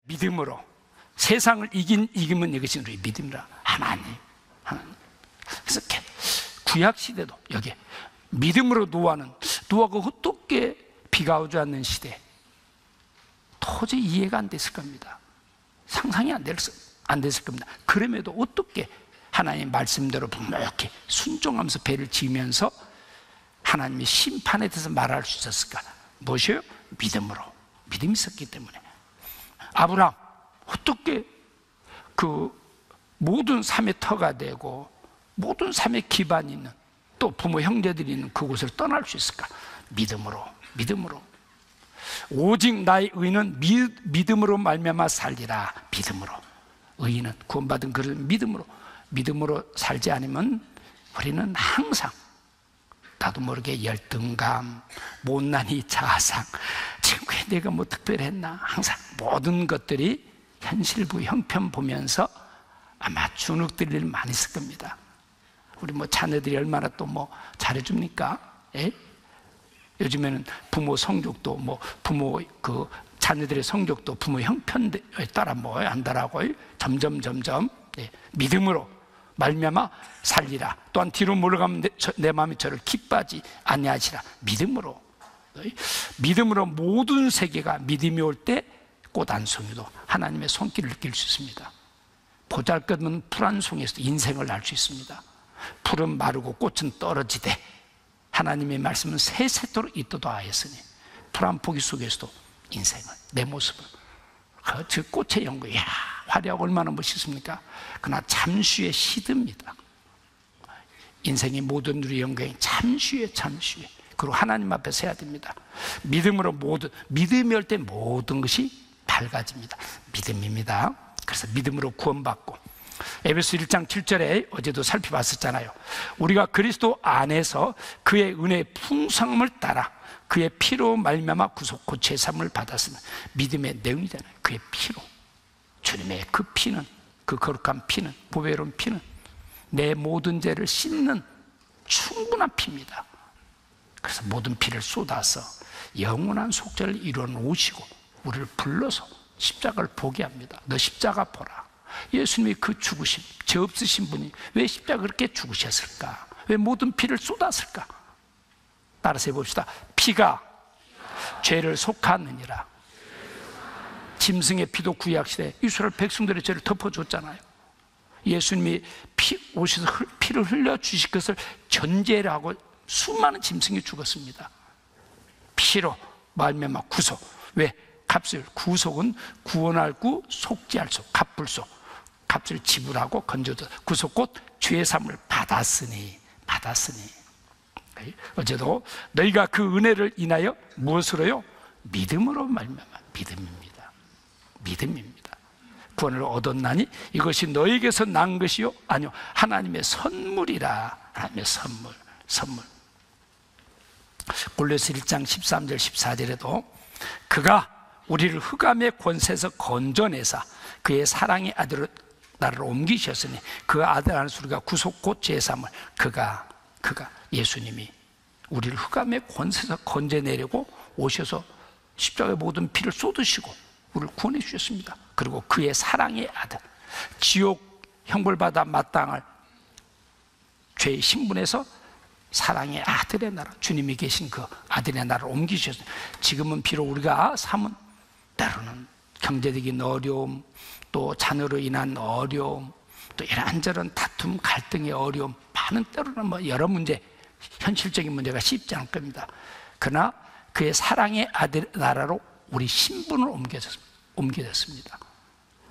믿음으로 세상을 이기면 이것이 우리 믿음이라. 하나님. 그래서 구약 시대도 여기 믿음으로 노아가 어떻게 비가 오지 않는 시대, 도저히 이해가 안 됐을 겁니다. 상상이 안 됐을 겁니다. 그럼에도 어떻게 하나님 말씀대로 이렇게 순종하면서 배를 지으면서 하나님의 심판에 대해서 말할 수 있었을까? 무엇이요? 믿음으로. 믿음이 있었기 때문에. 아브라함 어떻게 그 모든 삶의 터가 되고 모든 삶의 기반이 있는, 또 부모 형제들이 있는 그곳을 떠날 수 있을까? 믿음으로. 오직 나의 의는 믿음으로 말미암아 살리라. 믿음으로. 의인은 구원받은 그를 믿음으로 살지 않으면 우리는 항상 나도 모르게 열등감, 못난이, 자상, 지금 왜 내가 뭐 특별했나, 항상 모든 것들이 현실부 형편 보면서 아마 주눅들 일 많이 있을 겁니다. 우리 뭐 자녀들이 얼마나 또 뭐 잘해줍니까? 예? 요즘에는 부모 성적도 부모 그 자녀들의 성적도 부모 형편에 따라 뭐 한다라고 점점 예, 믿음으로 말미암아 살리라. 또한 뒤로 물러가면 내 마음이 저를 기뻐하지 아니하시라. 믿음으로 모든 세계가 믿음이 올 때 꽃 한 송이도 하나님의 손길을 느낄 수 있습니다. 보잘것없는 풀 한 송이에서도 인생을 알 수 있습니다. 풀은 마르고 꽃은 떨어지되 하나님의 말씀은 세세토록 있도다 하였으니 풀 한 포기 속에서도 인생을, 내 모습을, 그 꽃의 연구, 이야, 화려하고 얼마나 멋있습니까? 그러나 잠시의 시듭니다. 인생의 모든 우리 영광이 잠시에. 그리고 하나님 앞에 서야 됩니다. 믿음으로 믿음이 올 때 모든 것이 밝아집니다. 믿음입니다. 그래서 믿음으로 구원받고, 에베소 1장 7절에 어제도 살펴봤었잖아요. 우리가 그리스도 안에서 그의 은혜의 풍성함을 따라 그의 피로 말미암아 구속고 제삼을 받았으면, 믿음의 내용이잖아요. 그의 피로, 주님의 그 피는, 그 거룩한 피는, 보배로운 피는 내 모든 죄를 씻는 충분한 피입니다. 그래서 모든 피를 쏟아서 영원한 속죄를 이루어 놓으시고 우리를 불러서 십자가를 보게 합니다. 너 십자가 보라. 예수님이 그 죽으심, 죄 없으신 분이 왜 십자가 그렇게 죽으셨을까? 왜 모든 피를 쏟았을까? 따라서 해봅시다. 피가 죄를 속하느니라. 짐승의 피도 구약시대 이스라엘 백성들의 죄를 덮어줬잖아요. 예수님이 오셔서 피를 흘려주실 것을 전제로 하고 수많은 짐승이 죽었습니다. 피로 말미암아 구속. 왜? 값을, 구속은 구원할 구, 속죄할 수, 값불속. 값을 지불하고 건져서 구속 곧 죄사함을 받았으니. 어제도 너희가 그 은혜를 인하여 무엇으로요? 믿음으로 말미암아. 믿음입니다. 구원을 얻었나니 이것이 너에게서 난 것이요? 아니요, 하나님의 선물이라. 하나님의 선물. 골로새 1장 13절 14절에도 그가 우리를 흑암의 권세에서 건져내사 그의 사랑의 아들을 나를 옮기셨으니 그 아들 안에서 우리가 구속 곧 제삼을, 그가 예수님이 우리를 흑암의 권세에서 건져내려고 오셔서 십자가의 모든 피를 쏟으시고 우리를 구원해 주셨습니다. 그리고 그의 사랑의 아들, 지옥 형벌받아 마땅할 죄의 신분에서 사랑의 아들의 나라, 주님이 계신 그 아들의 나라를 옮기셨어요. 지금은 비록 우리가 삶은 때로는 경제적인 어려움, 또 자녀로 인한 어려움, 또 이런저런 다툼, 갈등의 어려움, 많은 때로는 뭐 여러 문제, 현실적인 문제가 쉽지 않을 겁니다. 그러나 그의 사랑의 아들 나라로 우리 신분을 옮겨졌습니다.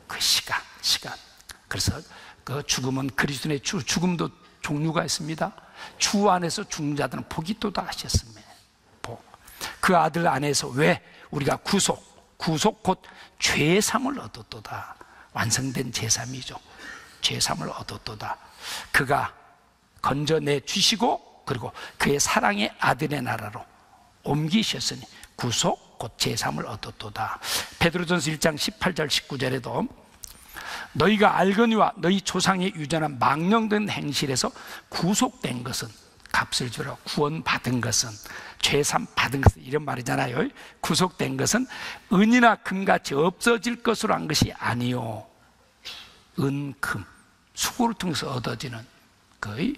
그 시간. 그래서 그 죽음은 그리스도의 죽음도 종류가 있습니다. 주 안에서 죽는 자들은 복이 또다 하셨습니다. 그 아들 안에서 왜 우리가 구속 곧 죄삼을 얻었도다. 완성된 제삼이죠. 죄삼을 얻었도다. 그가 건져내 주시고 그리고 그의 사랑의 아들의 나라로 옮기셨으니 구속 곧 제삼을 얻었도다. 베드로전서 1장 18절 19절에도 너희가 알거니와 너희 조상의 유전한 망령된 행실에서 구속된 것은 값을 주라. 구원받은 것은, 죄삼 받은 것은, 이런 말이잖아요. 구속된 것은 은이나 금같이 없어질 것으로 한 것이 아니요, 은, 금, 수고를 통해서 얻어지는 그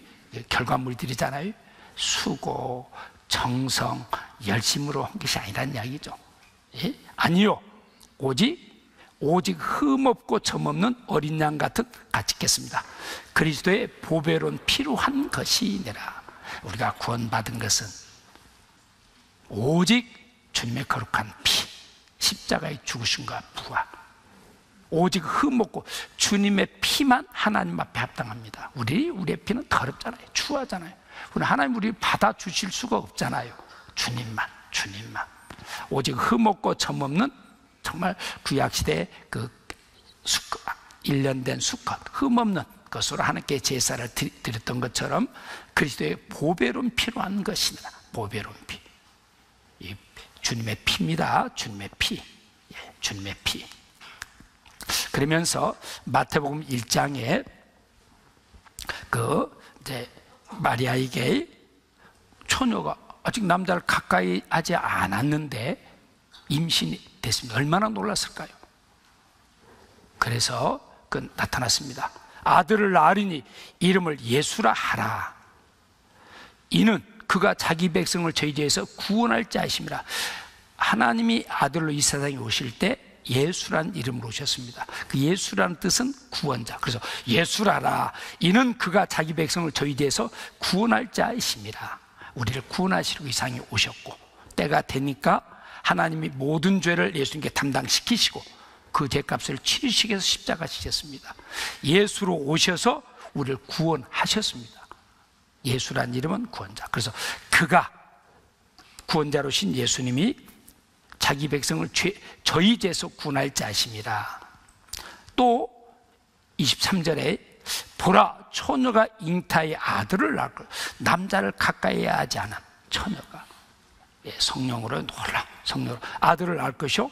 결과물들이잖아요. 수고, 정성, 열심으로 한 것이 아니라는 이야기죠. 예? 아니요, 오직 흠없고 점없는 어린 양 같은 가치겠습니다. 그리스도의 보배로운 피로 한 것이니라. 우리가 구원받은 것은 오직 주님의 거룩한 피, 십자가의 죽으심과 부활, 오직 흠없고 주님의 피만 하나님 앞에 합당합니다. 우리의 피는 더럽잖아요. 추하잖아요. 하나님 우리 받아주실 수가 없잖아요. 주님만. 오직 흠없고 점없는, 정말 구약시대의 그 수컷, 1년 된 수컷, 흠없는 것으로 하나님께 제사를 드렸던 것처럼 그리스도의 보배로운 피로 한 것이니라. 보배로운 피, 이 주님의 피입니다. 주님의 피, 예, 주님의 피. 그러면서 마태복음 1장에 그 이제 마리아에게 처녀가 아직 남자를 가까이 하지 않았는데 임신이 됐습니다. 얼마나 놀랐을까요? 그래서 그 나타났습니다. 아들을 낳으리니 이름을 예수라 하라. 이는 그가 자기 백성을 저희에게서 구원할 자이심이라. 하나님이 아들로 이 세상에 오실 때 예수란 이름으로 오셨습니다. 그 예수라는 뜻은 구원자. 그래서 예수라라. 이는 그가 자기 백성을 저희에게서 구원할 자이심이라. 우리를 구원하시려고 이 세상에 오셨고, 때가 되니까 하나님이 모든 죄를 예수님께 담당시키시고 그 죄값을 치르시기 위해서 십자가 지셨습니다. 예수로 오셔서 우리를 구원하셨습니다. 예수란 이름은 구원자. 그래서 그가, 구원자로 신 예수님이 자기 백성을 저희 죄에서 구원할 자이심이라. 또 23절에 보라, 처녀가 잉타의 아들을 낳을 것. 남자를 가까이 하지 않은 처녀가, 예, 성령으로 놀라, 성령으로 아들을 낳을 것이요,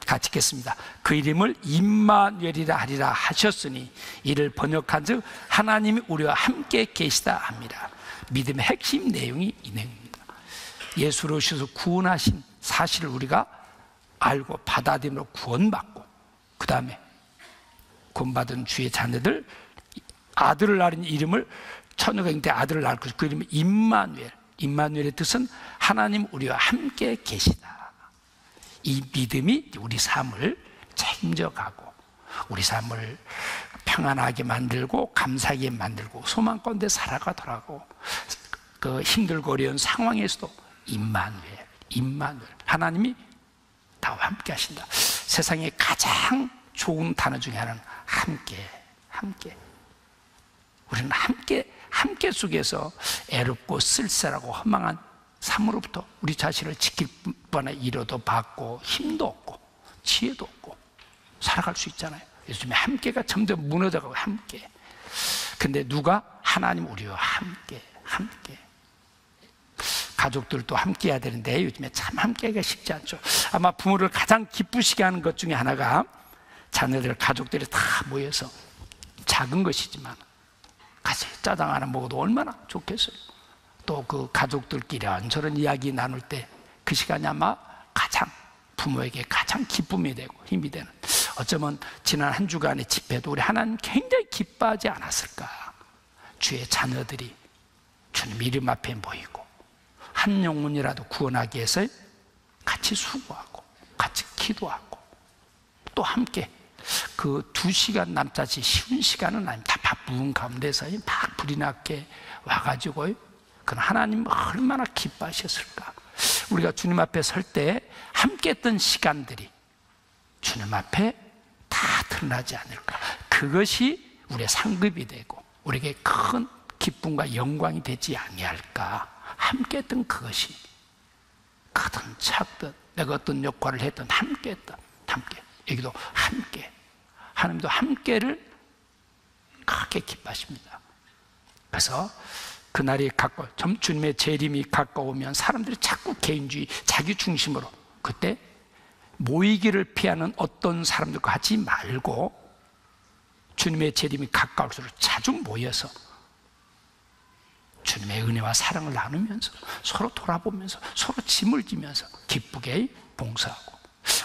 같이 읽겠습니다. 그 이름을 임마누엘이라 하리라 하셨으니 이를 번역한즉 하나님이 우리와 함께 계시다 합니다. 믿음의 핵심 내용이 이 내용입니다. 예수로 오셔서 구원하신 사실을 우리가 알고 받아들임으로 구원받고, 그 다음에 구원받은 주의 자녀들, 아들을 낳은 이름을, 처녀가 잉태 아들을 낳을 것이고 그 이름은 임마누엘. 임마누엘의 뜻은 하나님 우리와 함께 계시다. 이 믿음이 우리 삶을 책임져 가고 우리 삶을 평안하게 만들고 감사하게 만들고 소망 가운데 살아가더라고. 그 힘들고 어려운 상황에서도 임마누엘, 임마누엘, 하나님이 나와 함께 하신다. 세상에 가장 좋은 단어 중에 하나는 함께, 함께. 우리는 함께 속에서 애롭고 쓸쓸하고 허망한 삶으로부터 우리 자신을 지킬 뻔한 위로도 받고 힘도 없고 지혜도 없고 살아갈 수 있잖아요. 요즘에 함께가 점점 무너져가고 함께. 근데 누가? 하나님 우리와 함께. 가족들도 함께 해야 되는데 요즘에 참 함께하기가 쉽지 않죠. 아마 부모를 가장 기쁘시게 하는 것 중에 하나가 자녀들, 가족들이 다 모여서 작은 것이지만 같이 짜장 하나 먹어도 얼마나 좋겠어요. 또 그 가족들끼리 저런 이야기 나눌 때 그 시간이 아마 가장 부모에게 가장 기쁨이 되고 힘이 되는, 어쩌면 지난 한 주간의 집회도 우리 하나님 굉장히 기뻐하지 않았을까. 주의 자녀들이 주님 이름 앞에 모이고 한 영혼이라도 구원하기 위해서 같이 수고하고 같이 기도하고 또 함께 그 2시간 남자지 쉬운 시간은 아닙니다. 다 바쁜 가운데서 막 불이 나게 와가지고 그 하나님 얼마나 기뻐하셨을까. 우리가 주님 앞에 설 때 함께 했던 시간들이 주님 앞에 다 드러나지 않을까. 그것이 우리의 상급이 되고 우리에게 큰 기쁨과 영광이 되지 아니할까. 함께 했던 그것이 크든 작든 내가 어떤 역할을 했든 함께 했던, 함께, 여기도 함께, 하나님도 함께를 크게 기뻐하십니다. 그래서 그날이 가까워, 주님의 재림이 가까우면 사람들이 자꾸 개인주의, 자기 중심으로, 그때 모이기를 피하는 어떤 사람들과 하지 말고 주님의 재림이 가까울수록 자주 모여서 주님의 은혜와 사랑을 나누면서 서로 돌아보면서 서로 짐을 지면서 기쁘게 봉사하고,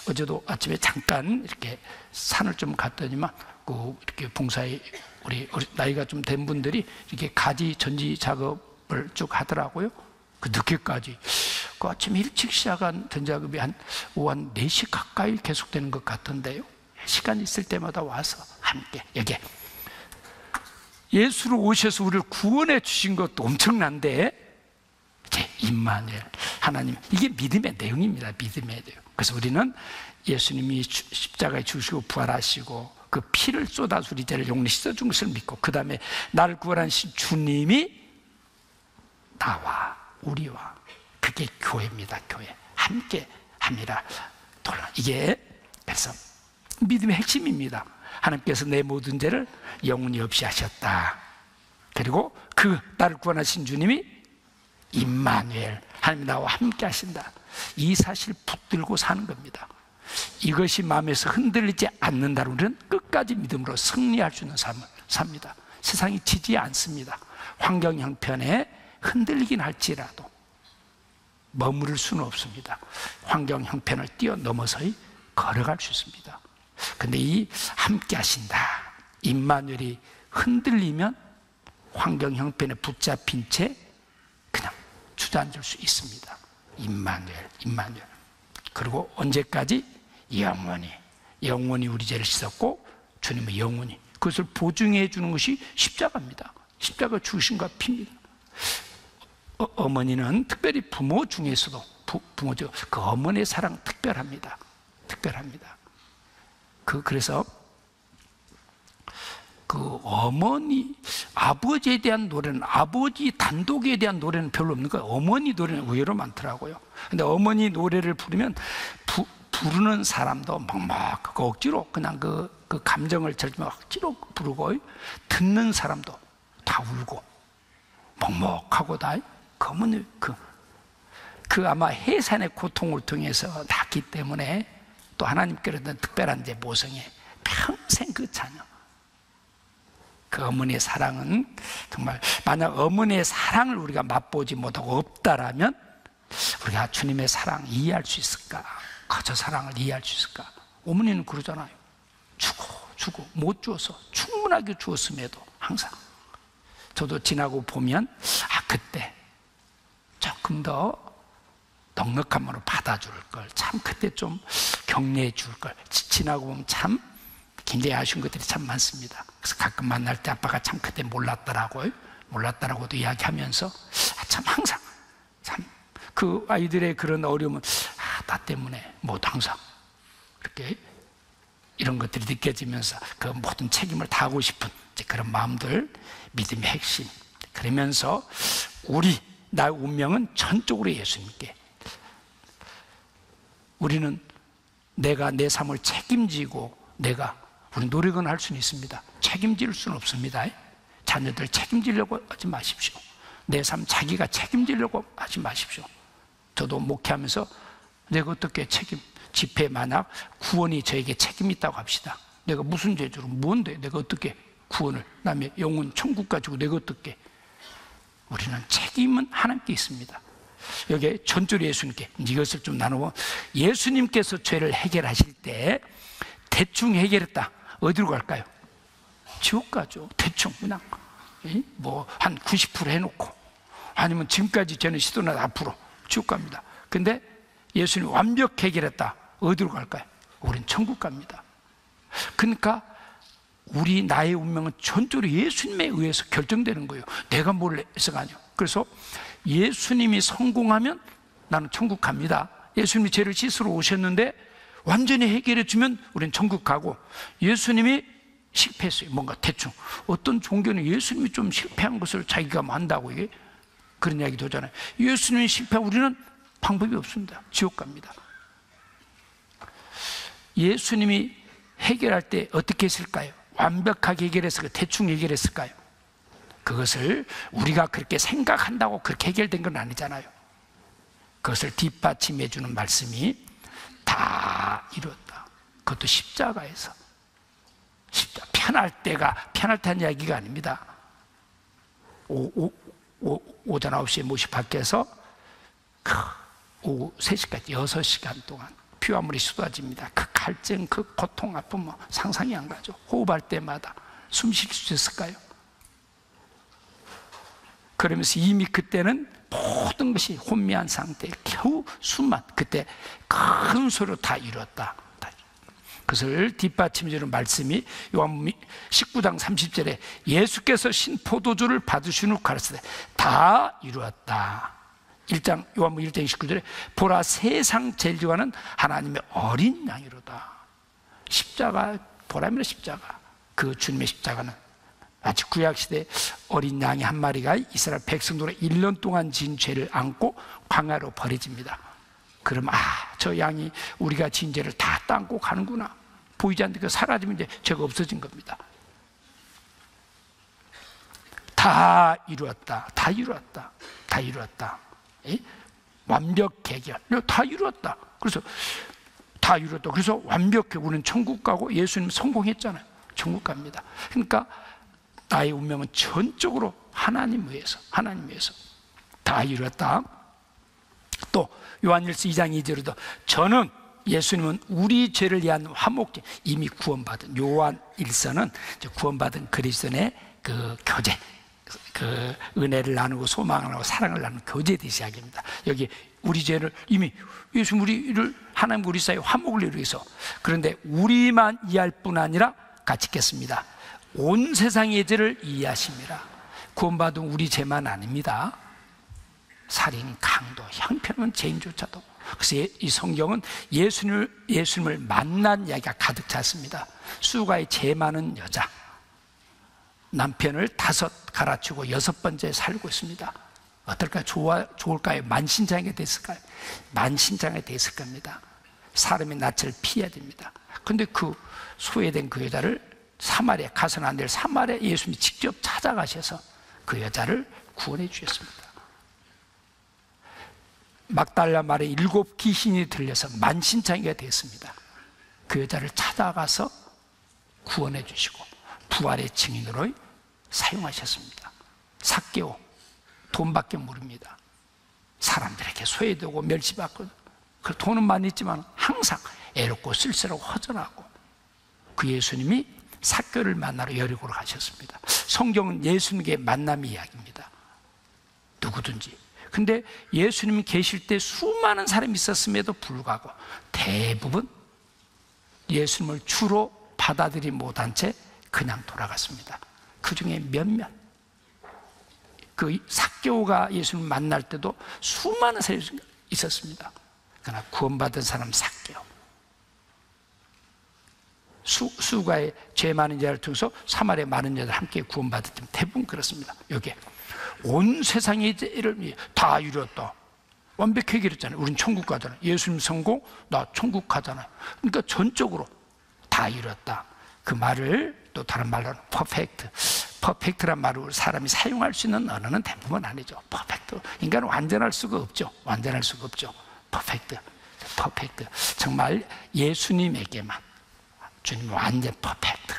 어제도 아침에 잠깐 이렇게 산을 좀 갔더니만 이렇게 봉사에 우리 나이가 좀 된 분들이 이렇게 가지 전지 작업을 쭉 하더라고요. 그 늦게까지. 그 아침 일찍 시작한 전작업이 오후 한 4시 가까이 계속되는 것 같은데요. 시간 있을 때마다 와서 함께 여기 예수로 오셔서 우리를 구원해 주신 것도 엄청난데, 이제 임마누엘 하나님, 이게 믿음의 내용입니다. 믿음의 내용. 그래서 우리는 예수님이 십자가에 죽으시고 부활하시고 그 피를 쏟아서 우리 죄를 용리 씻어준 것을 믿고, 그 다음에 나를 구원하신 주님이 나와 우리와, 그게 교회입니다. 교회 함께 합니다. 이게 그래서 믿음의 핵심입니다. 하나님께서 내 모든 죄를 영원히 없이 하셨다. 그리고 나를 구원하신 주님이 임마누엘, 하나님 나와 함께 하신다. 이 사실 붙들고 사는 겁니다. 이것이 마음에서 흔들리지 않는다면 우리는 끝까지 믿음으로 승리할 수 있는 삶을 삽니다. 세상이 지지 않습니다. 환경 형편에 흔들리긴 할지라도 머무를 수는 없습니다. 환경 형편을 뛰어넘어서 걸어갈 수 있습니다. 근데 이 함께 하신다, 임마누엘이 흔들리면 환경 형편에 붙잡힌 채 그냥 주저앉을 수 있습니다. 임마누엘. 그리고 언제까지? 영원히 우리 죄를 씻었고 주님은 영원히 그것을 보증해 주는 것이 십자가입니다. 십자가 죽으심과 피입니다. 어머니는 특별히 부모 중에서도 부모죠. 그 어머니의 사랑 특별합니다. 그래서 그 어머니, 아버지에 대한 노래는, 아버지 단독에 대한 노래는 별로 없는 거예요. 어머니 노래는 의외로 많더라고요. 근데 어머니 노래를 부르면 부르는 사람도 막 억지로 그냥 그 감정을 절대로 억지로 부르고, 듣는 사람도 다 울고 먹먹하고 다 그 어머니 아마 해산의 고통을 통해서 낳기 때문에 또 하나님께로는 특별한 제 모성에 평생 그 자녀, 그 어머니의 사랑은 정말, 만약 어머니의 사랑을 우리가 맛보지 못하고 없다라면 우리가 주님의 사랑 이해할 수 있을까? 저 사랑을 이해할 수 있을까? 어머니는 그러잖아요. 주고 못 주어서, 충분하게 주었음에도 항상. 저도 지나고 보면 그때 조금 더 넉넉함으로 받아줄 걸, 참 그때 좀 격려해 줄 걸. 지나고 보면 참 굉장히 아쉬운 것들이 참 많습니다. 그래서 가끔 만날 때 아빠가 참 그때 몰랐다라고도 이야기하면서 참 항상 참 그 아이들의 그런 어려움은 나 때문에 항상 이렇게 이런 것들이 느껴지면서 그 모든 책임을 다하고 싶은 그런 마음들, 믿음의 핵심. 그러면서 나의 운명은 전적으로 예수님께, 우리는 내가 내 삶을 책임지고 우리 노력은 할 수는 있습니다. 책임질 수는 없습니다. 자녀들 책임지려고 하지 마십시오. 내 삶 자기가 책임지려고 하지 마십시오. 저도 목회하면서 내가 어떻게 집회 만약 구원이 저에게 책임이 있다고 합시다. 내가 무슨 죄로 뭔데 내가 어떻게 구원을, 남의 영혼 천국 가지고 내가 어떻게. 우리는 책임은 하나님께 있습니다. 여기 전적으로 예수님께. 이것을 좀 나누고, 예수님께서 죄를 해결하실 때 대충 해결했다, 어디로 갈까요? 지옥 가죠. 대충 그냥 한 90% 해놓고, 아니면 지금까지 죄는 시도나 앞으로 지옥 갑니다. 근데 예수님 완벽 해결했다, 어디로 갈까요? 우린 천국 갑니다. 그러니까 나의 운명은 전적으로 예수님에 의해서 결정되는 거예요. 내가 뭘 해서가 아니에요. 그래서 예수님이 성공하면 나는 천국 갑니다. 예수님이 죄를 씻으러 오셨는데 완전히 해결해 주면 우리는 천국 가고, 예수님이 실패했어요. 뭔가 대충. 어떤 종교는 예수님이 좀 실패한 것을 자기가 한다고 이게 그런 이야기도 하잖아요. 예수님이 실패하고 우리는 방법이 없습니다. 지옥 갑니다. 예수님이 해결할 때 어떻게 했을까요? 완벽하게 해결했을까요? 대충 해결했을까요? 그것을 우리가 그렇게 생각한다고 그렇게 해결된 건 아니잖아요. 그것을 뒷받침해 주는 말씀이 다 이뤘다. 그것도 십자가에서. 편할 때는 이야기가 아닙니다. 오전 9시에 못이 밖에서 오후 3시까지 6시간 동안 피와 물이 쏟아집니다. 그 갈증, 그 고통, 아픔 뭐 상상이 안 가죠. 호흡할 때마다 숨 쉴 수 있을까요? 그러면서 이미 그때는 모든 것이 혼미한 상태에 겨우 숨만, 그때 큰 소리로 다 이뤘다. 그것을 뒷받침해주는 말씀이 요한복음 19장 30절에 예수께서 신포도주를 받으신 후 가르치되 다 이루었다. 요한복음 1장 29절에 보라 세상 제일 좋아하는 하나님의 어린 양이로다. 십자가, 보라미라 십자가, 그 주님의 십자가는 마치 구약시대 어린 양이 한 마리가 이스라엘 백성들의 1년 동안 지은 죄를 안고 광야로 버려집니다. 그럼 저 양이 우리가 지은 죄를 다 안고 가는구나. 보이지 않는데 그 사라지면 이제 죄가 없어진 겁니다. 다 이루었다. 다 이루었다. 다 이루었다. 완벽 해결. 다 이루었다. 그래서 다 이루었다. 그래서 완벽해. 우리는 천국 가고 예수님 성공했잖아요. 천국 갑니다. 그러니까 나의 운명은 전적으로 하나님 위해서 다 이루었다. 또 요한일서 2장 2절에도 저는 예수님은 우리 죄를 위한 화목제, 이미 구원받은, 요한일서는 구원받은 그리스도의 그 교제, 그 은혜를 나누고 소망을 나누고 사랑을 나누는 교제에 대해서 이야기합니다. 여기 우리 죄를 이미 예수님 우리를 하나님과 우리 사이에 화목을 이루기 위해서, 그런데 우리만 이해할 뿐 아니라 같이 읽겠습니다. 온 세상의 죄를 이해하심이라. 구원받은 우리 죄만 아닙니다. 살인, 강도, 형편없는 죄인조차도. 그래서 이 성경은 예수님을 만난 이야기가 가득 찼습니다. 수가의 죄 많은 여자, 남편을 5 갈아치우고 6번째 살고 있습니다. 어떨까요? 좋을까요? 만신창에 됐을까요? 만신창에 됐을 겁니다. 사람의 낯을 피해야 됩니다. 그런데 그 소외된 그 여자를 사마리아, 가서는 안 될 사마리아 예수님이 직접 찾아가셔서 그 여자를 구원해 주셨습니다. 막달라 말에 7 귀신이 들려서 만신창이가 됐습니다. 그 여자를 찾아가서 구원해 주시고 부활의 증인으로 사용하셨습니다. 삭개오, 돈밖에 모릅니다. 사람들에게 소외되고 멸시받고, 그 돈은 많이 있지만 항상 애롭고 쓸쓸하고 허전하고, 그 예수님이 삭개오를 만나러 여리고로 가셨습니다. 성경은 예수님께 만남의 이야기입니다. 누구든지. 근데 예수님이 계실 때 수많은 사람이 있었음에도 불구하고 대부분 예수님을 주로 받아들이지 못한 채 그냥 돌아갔습니다. 그 중에 몇몇, 그 삭개오가 예수님을 만날 때도 수많은 사람이 있었습니다. 그러나 구원받은 사람 삭개오, 수가의 죄 많은 자를 통해서 사마리아 많은 자들 함께 구원받았지만 대부분 그렇습니다. 여기에 온 세상의 죄를 다 이뤘다. 완벽히 해결했잖아요. 우린 천국 가잖아요. 예수님 성공, 나 천국 가잖아요. 그러니까 전적으로 다 이뤘다. 그 말을 또 다른 말로는 퍼펙트란 말을 사람이 사용할 수 있는 언어는 대부분 아니죠. 퍼펙트. 인간은 완전할 수가 없죠. 완전할 수가 없죠. 퍼펙트. 정말 예수님에게만 주님 완전 퍼펙트.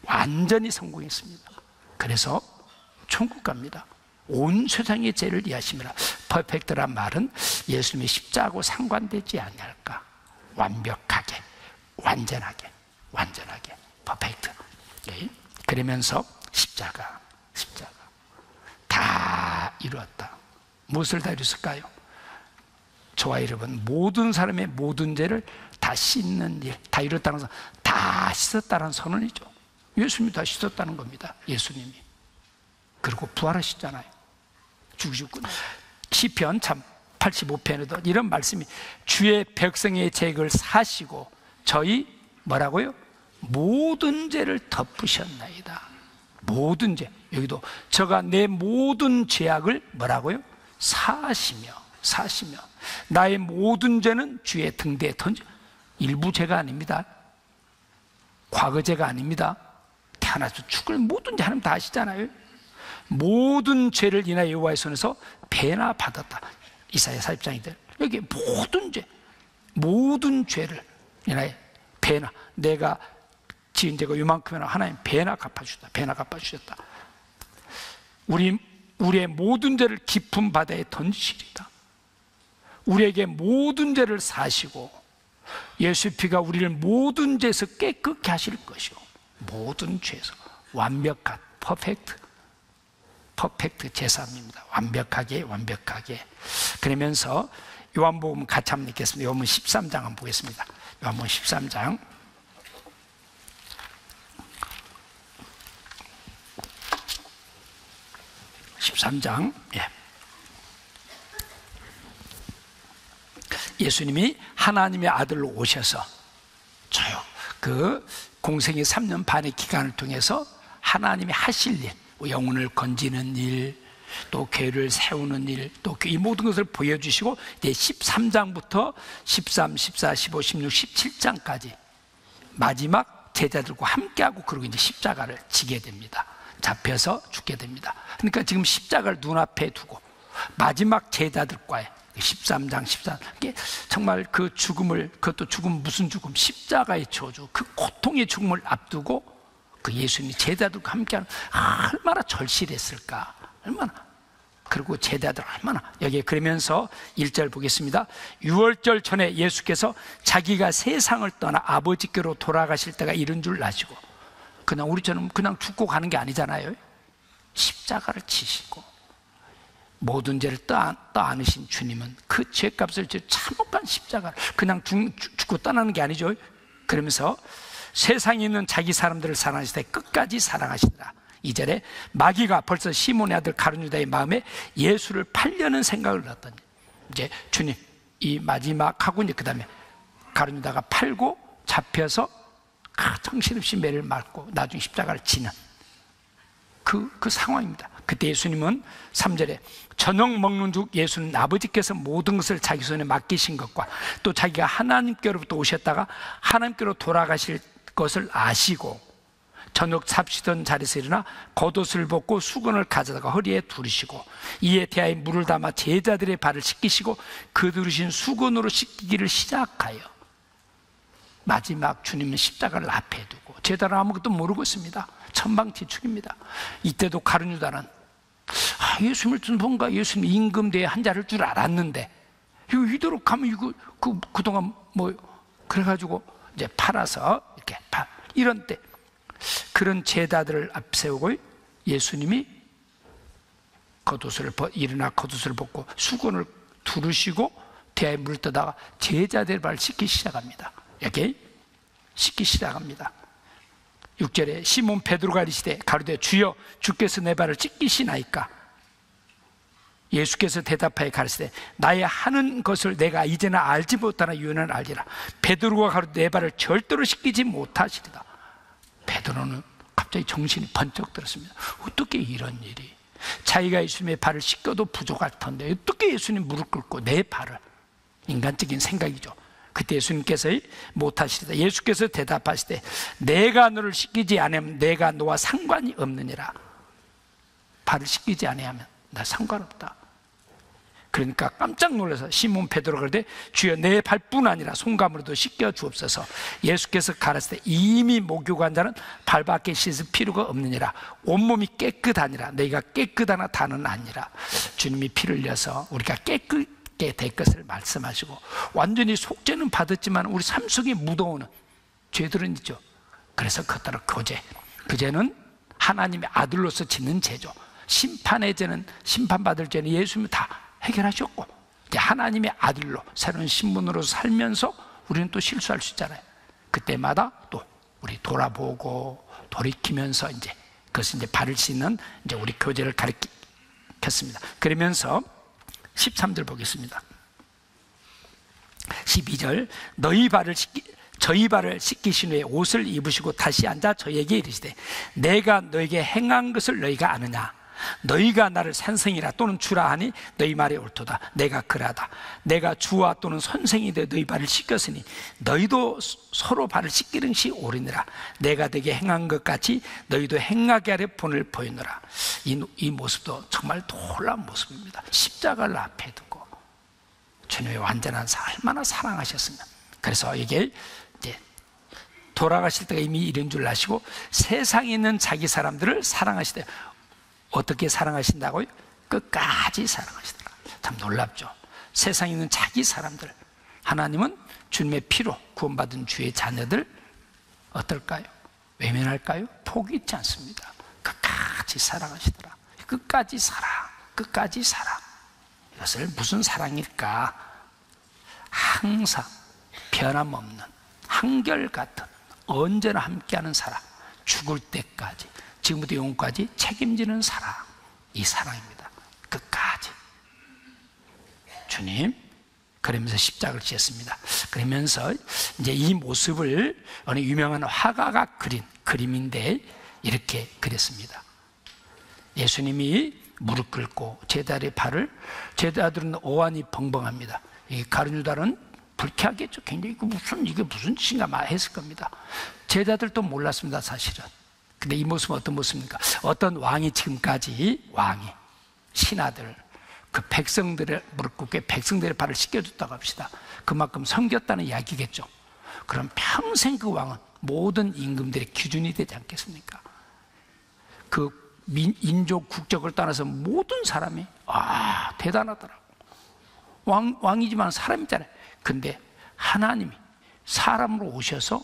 완전히 성공했습니다. 그래서 천국 갑니다. 온 세상의 죄를 이해하심이라. 퍼펙트란 말은 예수님의 십자가하고 상관되지 않을까. 완벽하게, 완전하게, 퍼펙트. 그러면서 십자가 다 이루었다. 무엇을 다 이뤘을까요? 저와 여러분 모든 사람의 모든 죄를 다 씻는 일, 다 이뤘다는 것은 다 씻었다는 선언이죠. 예수님이 다 씻었다는 겁니다. 예수님이. 그리고 부활하시잖아요. 죽으셨구나. 시편 참 85편에도 이런 말씀이, 주의 백성의 죄를 사시고 저희 뭐라고요? 모든 죄를 덮으셨나이다. 모든 죄. 여기도 저가 내 모든 죄악을 뭐라고요? 사시며 나의 모든 죄는 주의 등대에 던져. 일부 죄가 아닙니다. 과거 죄가 아닙니다. 태어나서 죽을 모든 죄 하나님 다 아시잖아요. 모든 죄를 인하여 여호와의 손에서 배나 받았다. 이사야 40장이들 여기 모든 죄를 인하여 배나, 내가 지은 죄가 요만큼이나 하나님 배나 갚아주셨다. 우리 우리의 모든 죄를 깊은 바다에 던지시리다. 우리에게 모든 죄를 사시고 예수의 피가 우리를 모든 죄에서 깨끗게 하실 것이요, 모든 죄에서 완벽한 퍼펙트 제사입니다. 완벽하게. 그러면서 요한복음 같이 한번 읽겠습니다. 요한복음 13장 한번 보겠습니다. 요한복음 13장 13장. 예수님이 하나님의 아들로 오셔서 저요, 그 공생의 3년 반의 기간을 통해서 하나님이 하실 일, 영혼을 건지는 일, 또 교회를 세우는 일, 또 이 모든 것을 보여주시고 이제 13장부터 13, 14, 15, 16, 17장까지 마지막 제자들과 함께하고 그리고 이제 십자가를 지게 됩니다. 잡혀서 죽게 됩니다. 그러니까 지금 십자가를 눈앞에 두고 마지막 제자들과의 13장, 14장, 정말 그 죽음을, 그것도 죽음, 무슨 죽음? 십자가의 저주, 그 고통의 죽음을 앞두고 그 예수님이 제자들과 함께하는, 얼마나 절실했을까, 얼마나. 그리고 제자들 얼마나. 여기에 그러면서 1절 보겠습니다. 유월절 전에 예수께서 자기가 세상을 떠나 아버지께로 돌아가실 때가 이른 줄 아시고, 그냥 우리처럼 그냥 죽고 가는 게 아니잖아요. 십자가를 치시고 모든 죄를 떠안으신 주님은 그 죄값을 참혹한 십자가를 그냥 죽고 떠나는 게 아니죠. 그러면서 세상에 있는 자기 사람들을 사랑하실 때 끝까지 사랑하시더라. 2절에 마귀가 벌써 시몬의 아들 가룟유다의 마음에 예수를 팔려는 생각을 넣었더니, 이제 주님 이 마지막하고 이제 그 다음에 가룟유다가 팔고 잡혀서 정신없이 매를 맞고 나중에 십자가를 지는 그 상황입니다. 그때 예수님은 3절에 저녁 먹는 중 예수는 아버지께서 모든 것을 자기 손에 맡기신 것과 또 자기가 하나님께로부터 오셨다가 하나님께로 돌아가실 것을 아시고 저녁 잡시던 자리에서 일어나 겉옷을 벗고 수건을 가져다가 허리에 두르시고 이에 대하여 물을 담아 제자들의 발을 씻기시고 그 두르신 수건으로 씻기기를 시작하여 마지막 주님은 십자가를 앞에 두고 제자는 아무것도 모르고 있습니다. 천방지축입니다. 이때도 가룟유다는 예수님을 뭔가 예수님 임금대에 한자를 줄 알았는데 이거 이대로 가면 이거 그동안 뭐 그래가지고 이제 팔아서 이렇게 이런 때 그런 제자들을 앞세우고 예수님이 일어나 겉옷을 벗고 수건을 두르시고 대야에 물을 떠다가 제자들의 발을 씻기 시작합니다. 이렇게 씻기 시작합니다. 6절에 시몬 베드로가 이르시되 가로되 주여 주께서 내 발을 씻기시나이까? 예수께서 대답하여 가르치되 나의 하는 것을 내가 이제는 알지 못하나 유언을 알리라. 베드로가 가로되 내 발을 절대로 씻기지 못하시리다. 베드로는 갑자기 정신이 번쩍 들었습니다. 어떻게 이런 일이, 자기가 예수님의 발을 씻겨도 부족할 텐데 어떻게 예수님 무릎 꿇고 내 발을, 인간적인 생각이죠. 그때 예수님께서 못하시리다. 예수께서 대답하시되 내가 너를 씻기지 않으면 내가 너와 상관이 없느니라. 발을 씻기지 않으면 나 상관없다. 그러니까 깜짝 놀라서 시몬 베드로가 그러되 주여 내 발뿐 아니라 손가락으로도 씻겨 주옵소서. 예수께서 가라사대 이미 목욕한 자는 발밖에 씻을 필요가 없느니라. 온몸이 깨끗하니라. 너희가 깨끗하나 다는 아니라. 주님이 피를 흘려서 우리가 깨끗게 될 것을 말씀하시고 완전히 속죄는 받았지만 우리 삶 속에 묻어오는 죄들은 있죠. 그래서 그따라 그 죄는 하나님의 아들로서 짓는 죄죠. 심판의 죄는, 심판받을 죄는 예수님이 다 해결하셨고 이제 하나님의 아들로 새로운 신분으로 살면서 우리는 또 실수할 수 있잖아요. 그때마다 또 우리 돌아보고 돌이키면서 이제 그것을 이제 발을 씻는 이제 우리 교제를 가르쳤습니다. 그러면서 13절 보겠습니다. 12절 저희 발을 씻기신 후에 옷을 입으시고 다시 앉아 저희에게 이르시되 내가 너에게 행한 것을 너희가 아느냐? 너희가 나를 산성이라 또는 주라 하니 너희 말이 옳도다. 내가 그라다. 내가 주와 또는 선생이 되어 너희 발을 씻겼으니 너희도 서로 발을 씻기는 것이 옳으니라. 내가 너에게 행한 것 같이 너희도 행하게 하려 본을 보이노라. 이 모습도 정말 놀라운 모습입니다. 십자가를 앞에 두고 주님의 완전한 얼마나 사랑하셨으면. 그래서 이게 이제 돌아가실 때가 이미 이른 줄 아시고 세상에 있는 자기 사람들을 사랑하시되 어떻게 사랑하신다고요? 끝까지 사랑하시더라. 참 놀랍죠. 세상에 있는 자기 사람들, 하나님은 주님의 피로 구원받은 주의 자녀들 어떨까요? 외면할까요? 포기하지 않습니다. 끝까지 사랑하시더라. 끝까지 사랑, 끝까지 사랑. 이것을 무슨 사랑일까? 항상 변함없는, 한결같은, 언제나 함께하는 사랑, 죽을 때까지, 지금부터 영원까지 책임지는 사랑, 이 사랑입니다. 끝까지. 주님, 그러면서 십자가를 지었습니다. 그러면서 이제 이 모습을 어느 유명한 화가가 그린 그림인데 이렇게 그렸습니다. 예수님이 무릎 꿇고 제자들의 발을, 제자들은 오한이 벙벙합니다. 이 가룟 유다는 불쾌하겠죠. 굉장히 이게 무슨 짓인가 했을 겁니다. 제자들도 몰랐습니다, 사실은. 근데 이 모습은 어떤 모습입니까? 어떤 왕이 지금까지, 왕이 신하들, 그 백성들의 무릎 꿇게 백성들의 발을 씻겨줬다고 합시다. 그만큼 섬겼다는 이야기겠죠. 그럼 평생 그 왕은 모든 임금들의 기준이 되지 않겠습니까? 그 인종, 국적을 떠나서 모든 사람이 대단하더라고. 왕이지만 사람이잖아요. 근데 하나님이 사람으로 오셔서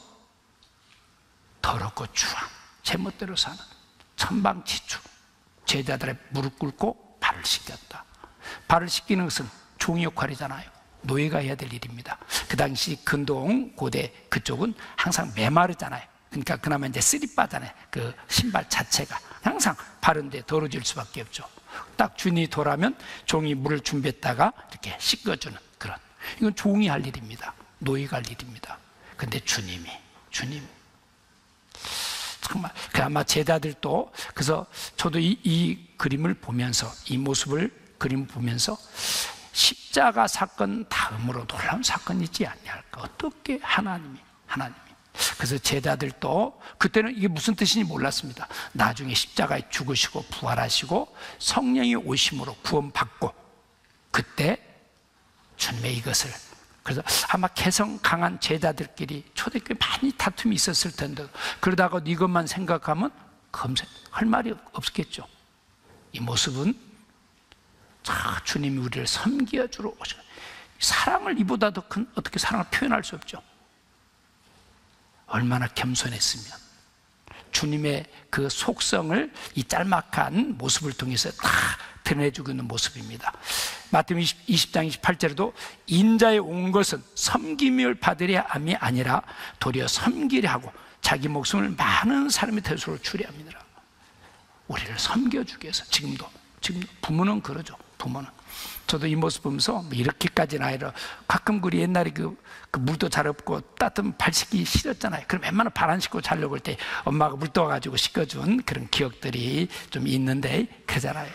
더럽고 추한 제멋대로 사는 천방지축 제자들의 무릎 꿇고 발을 씻겼다. 발을 씻기는 것은 종이 역할이잖아요. 노예가 해야 될 일입니다. 그 당시 근동 고대 그쪽은 항상 메마르잖아요. 그러니까 그나마 이제 쓰리바잖아요. 그 신발 자체가 항상 바른데 더러워질 수밖에 없죠. 딱 주인이 돌아오면 종이 물을 준비했다가 이렇게 씻겨주는 그런, 이건 종이 할 일입니다. 노예가 할 일입니다. 근데 주님이 정말 아마 제자들도, 그래서 저도 이 그림을 보면서, 이 모습을 그림을 보면서 십자가 사건 다음으로 놀라운 사건이 있지 않냐할까. 어떻게 하나님이 그래서 제자들도 그때는 이게 무슨 뜻인지 몰랐습니다. 나중에 십자가에 죽으시고 부활하시고 성령이 오심으로 구원받고, 그때 주님의 이것을, 그래서 아마 개성 강한 제자들끼리 초대교회 많이 다툼이 있었을 텐데, 그러다가 이것만 생각하면 할 말이 없겠죠. 이 모습은 주님이 우리를 섬겨주러 오시고, 사랑을 이보다 더 큰 어떻게 사랑을 표현할 수 없죠. 얼마나 겸손했으면 주님의 그 속성을 이 짤막한 모습을 통해서 다 드러내주고 있는 모습입니다. 마태복음 20장 28절에도 인자에 온 것은 섬김을 받으려 함이 아니라 도리어 섬기려 하고 자기 목숨을 많은 사람의 대수로 주려 합니다. 우리를 섬겨주기 위해서. 지금도 부모는 그러죠. 부모는. 저도 이 모습 보면서 이렇게까지는 아니라 가끔 우리 옛날에 그 물도 잘 없고 따뜻한 발 씻기 싫었잖아요. 그럼 웬만하면 발 안 씻고 자려고 할 때 엄마가 물 떠가지고 씻겨준 그런 기억들이 좀 있는데, 그러잖아요.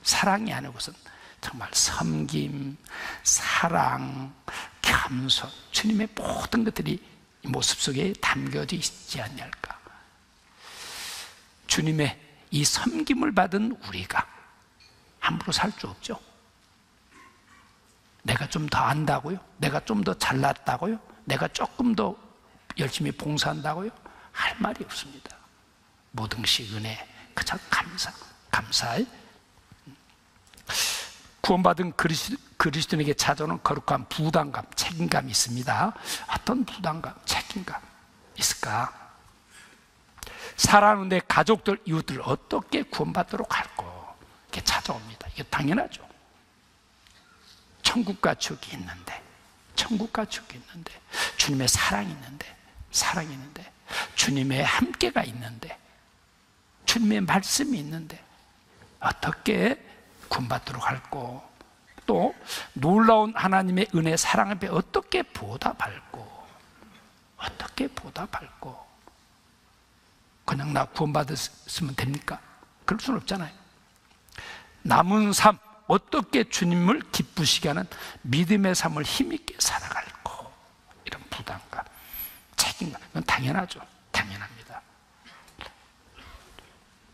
사랑이 아니고선 정말 섬김, 사랑, 겸손, 주님의 모든 것들이 이 모습 속에 담겨져 있지 않냐할까. 주님의 이 섬김을 받은 우리가 함부로 살 수 없죠. 내가 좀 더 안다고요? 내가 좀 더 잘났다고요? 내가 조금 더 열심히 봉사한다고요? 할 말이 없습니다. 모든 것이 은혜, 그저 감사의 구원받은 그리스도인에게 찾아오는 거룩한 부담감, 책임감이 있습니다. 어떤 부담감, 책임감 있을까? 사랑하는 내 가족들, 이웃들 어떻게 구원받도록 할까? 이렇게 찾아옵니다. 이게 당연하죠. 천국과 축이 있는데, 주님의 사랑이 있는데, 주님의 함께가 있는데, 주님의 말씀이 있는데 어떻게 구원받도록 할꼬? 또 놀라운 하나님의 은혜, 사랑 앞에 어떻게 보답할꼬? 그냥 나 구원받았으면 됩니까? 그럴 수는 없잖아요. 남은 삶, 어떻게 주님을 기쁘시게 하는 믿음의 삶을 힘있게 살아갈고, 이런 부담감, 책임감, 이건 당연하죠. 당연합니다.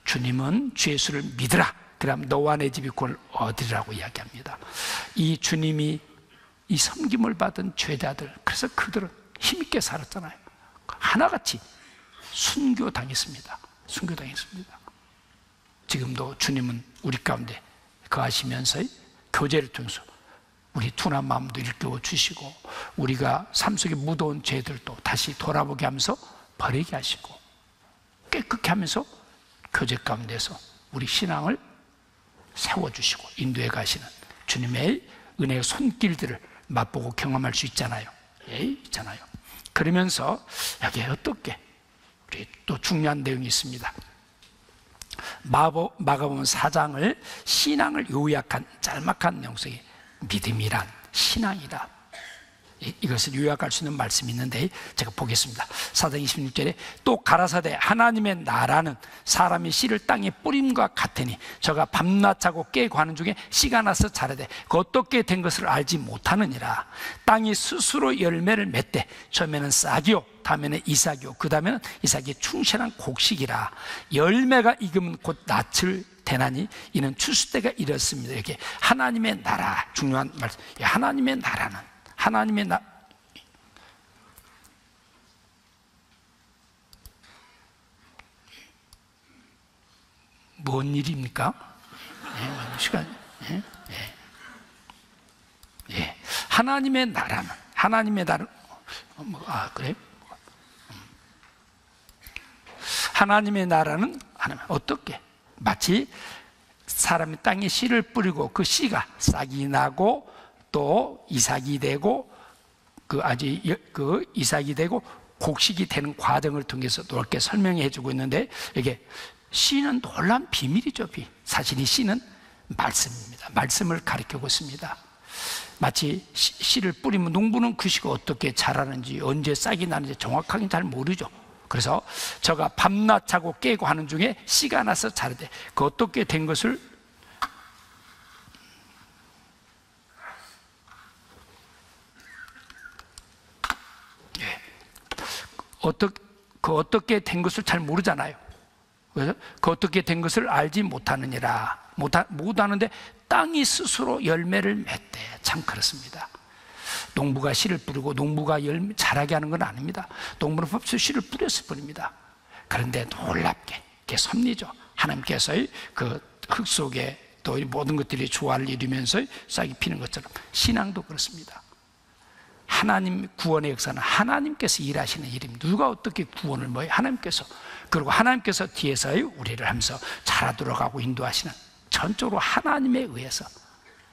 주님은 주 예수를 믿으라. 그럼 너와 내 집이 구원을 얻으리라고 이야기합니다. 이 주님이 이 섬김을 받은 죄자들, 그래서 그들은 힘있게 살았잖아요. 하나같이 순교당했습니다. 지금도 주님은 우리 가운데 거하시면서 교제를 통해서 우리 둔한 마음도 일깨워 주시고 우리가 삶 속에 묻어온 죄들도 다시 돌아보게 하면서 버리게 하시고 깨끗게 하면서 교제 가운데서 우리 신앙을 세워주시고 인도해 가시는 주님의 은혜의 손길들을 맛보고 경험할 수 있잖아요. 예, 있잖아요. 그러면서 여기에 어떻게 우리 또 중요한 내용이 있습니다. 마가복음 4장을 신앙을 요약한 짤막한 내용 속에 믿음이란 신앙이다, 이것을 요약할 수 있는 말씀이 있는데 제가 보겠습니다. 4장 26절에 또 가라사대 하나님의 나라는 사람이 씨를 땅에 뿌림과 같으니 저가 밤낮 자고 깨고 하는 중에 씨가 나서 자라되 그 어떻게 된 것을 알지 못하느니라. 땅이 스스로 열매를 맺되 처음에는 싹이요 다음에는 이삭이요 그 다음에는 이삭이 충실한 곡식이라. 열매가 익으면 곧 낯을 대나니 이는 추수 때가 이렇습니다. 이렇게 하나님의 나라, 중요한 말씀. 하나님의 나라는 하나님의 뭔 일입니까? 시간. 하나님의 나라는 그래? 하나님의 나라는 어떻게? 마치 사람이 땅에 씨를 뿌리고 그 씨가 싹이 나고 또 이삭이 되고 그 이삭이 되고 곡식이 되는 과정을 통해서 넓게 설명해 주고 있는데, 이게 씨는 놀라운 비밀이죠. 사실 이 씨는 말씀입니다. 말씀을 가리키고 있습니다. 마치 씨를 뿌리면 농부는 그 씨가 어떻게 자라는지 언제 싹이 나는지 정확하게 잘 모르죠. 그래서 저가 밤낮 자고 깨고 하는 중에 씨가 나서 자라되 그 어떻게 된 것을 어떻게 된 것을 잘 모르잖아요. 그래서 그 어떻게 된 것을 알지 못하느니라. 못하는데 땅이 스스로 열매를 맺대. 참 그렇습니다. 농부가 씨를 뿌리고 농부가 열매 자라게 하는 건 아닙니다. 농부는 법수 씨를 뿌렸을 뿐입니다. 그런데 놀랍게 이게 섭리죠. 하나님께서의 그 흙 속에 또 모든 것들이 조화를 이루면서 싹이 피는 것처럼 신앙도 그렇습니다. 하나님 구원의 역사는 하나님께서 일하시는 일입니다. 누가 어떻게 구원을 하나님께서, 그리고 하나님께서 뒤에서 우리를 하면서 자라들어 가고 인도하시는, 전적으로 하나님에 의해서.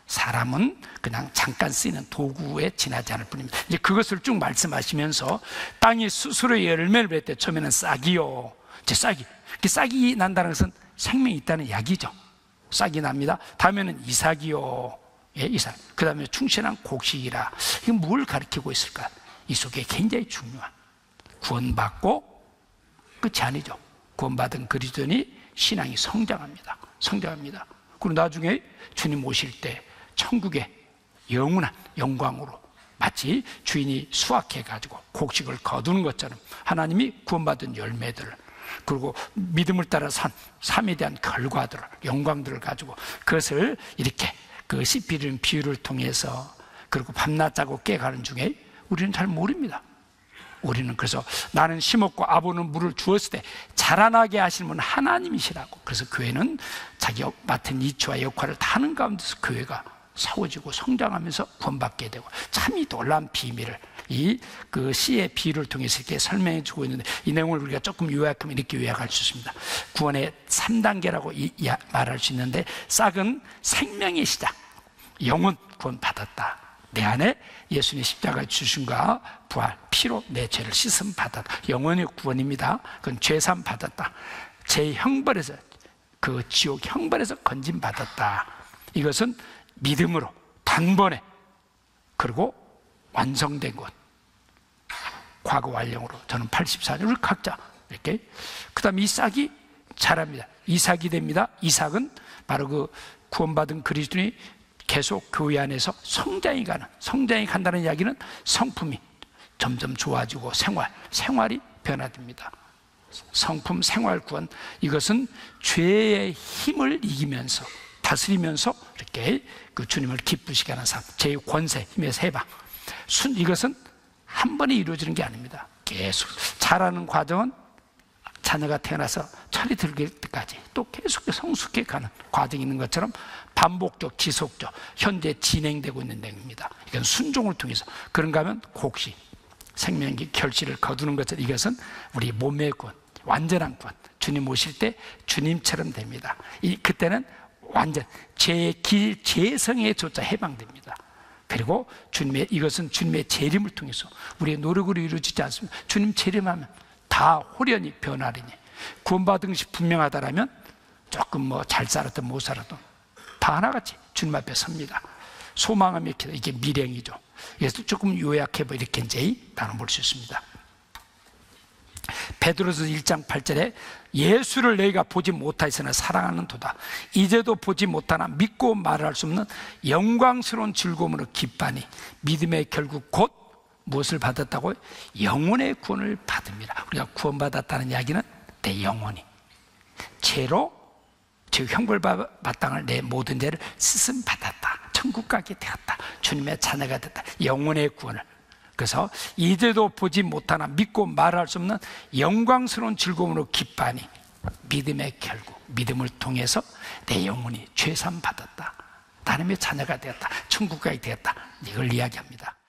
사람은 그냥 잠깐 쓰이는 도구에 지나지 않을 뿐입니다. 이제 그것을 쭉 말씀하시면서 땅이 스스로 열매를 맺을 때 처음에는 싹이요. 이제 싹이 난다는 것은 생명이 있다는 이야기죠. 싹이 납니다. 다음에는 이삭이요. 예, 이삭. 그 다음에 충실한 곡식이라. 이게 뭘 가리키고 있을까? 이 속에 굉장히 중요한, 구원받고 끝이 아니죠. 구원받은 그리스도인이 신앙이 성장합니다. 그리고 나중에 주님 오실 때 천국의 영원한 영광으로 마치 주인이 수확해가지고 곡식을 거두는 것처럼 하나님이 구원받은 열매들을, 그리고 믿음을 따라 산 삶에 대한 결과들을, 영광들을 가지고 그것을 이렇게 그 씨피는 비유를 통해서, 그리고 밤낮 자고 깨가는 중에 우리는 잘 모릅니다. 우리는 그래서 나는 심었고 아버는 물을 주었을 때 자라나게 하시는 분은 하나님이시라고. 그래서 교회는 자기 맡은 이치와 역할을 다 하는 가운데서 교회가 세워지고 성장하면서 구원받게 되고, 참 이 놀라운 비밀을 그 씨의 비유를 통해서 이렇게 설명해 주고 있는데, 이 내용을 우리가 조금 요약하면 이렇게 요약할 수 있습니다. 구원의 3단계라고 말할 수 있는데, 싹은 생명의 시작, 영혼 구원받았다. 내 안에 예수님의 십자가 주심과 부활, 피로 내 죄를 씻음 받았다. 영혼의 구원입니다. 그건 죄삼 받았다. 제 형벌에서, 그 지옥 형벌에서 건짐 받았다. 이것은 믿음으로 단번에, 그리고 완성된 것, 과거 완령으로. 저는 84년을 각자 이렇게. 그 다음에 이 싹이 자랍니다. 이삭이 됩니다. 이삭은 바로 그 구원받은 그리스도인이 계속 교회 안에서 성장이 간다는 이야기는 성품이 점점 좋아지고 생활이 변화됩니다. 성품, 생활 구원, 이것은 죄의 힘을 이기면서 다스리면서 이렇게 그 주님을 기쁘시게 하는 삶, 제 권세, 힘의 세방. 이것은 한 번에 이루어지는 게 아닙니다. 계속 자라는 과정은 자녀가 태어나서 철이 들길 때까지 또 계속 성숙해 가는 과정이 있는 것처럼 반복적, 지속적, 현재 진행되고 있는 내용입니다. 이건 순종을 통해서 그런가 하면 곡식, 생명기 결실을 거두는 것처럼 이것은 우리 몸의 군, 완전한 군, 주님 오실 때 주님처럼 됩니다. 그때는 완전 제길, 제성의 조차 해방됩니다. 그리고 이것은 주님의 재림을 통해서 우리의 노력으로 이루어지지 않습니다. 주님 재림하면 다 홀연히 변하리니 구원받은 것이 분명하다라면 조금 뭐 잘 살았든 못 살았든 다 하나같이 주님 앞에 섭니다. 소망하며 기도, 이게 미래이죠. 그래서 조금 요약해보 이렇게 이제 나눠볼 수 있습니다. 베드로서 1장 8절에 예수를 너희가 보지 못하였으나 사랑하는 도다. 이제도 보지 못하나 믿고 말할 수 없는 영광스러운 즐거움으로 기뻐하니 믿음의 결국 곧 무엇을 받았다고요? 영혼의 구원을 받습니다. 우리가 구원받았다는 이야기는 내 영혼이 죄로 즉 형벌마땅할 내 모든 죄를 스스럼 받았다. 천국 가게 되었다. 주님의 자녀가 됐다. 영혼의 구원을. 그래서 이제도 보지 못하나 믿고 말할 수 없는 영광스러운 즐거움으로 기뻐하니 믿음의 결국, 믿음을 통해서 내 영혼이 죄 사함 받았다. 하나님의 자녀가 되었다. 천국 가게 되었다. 이걸 이야기합니다.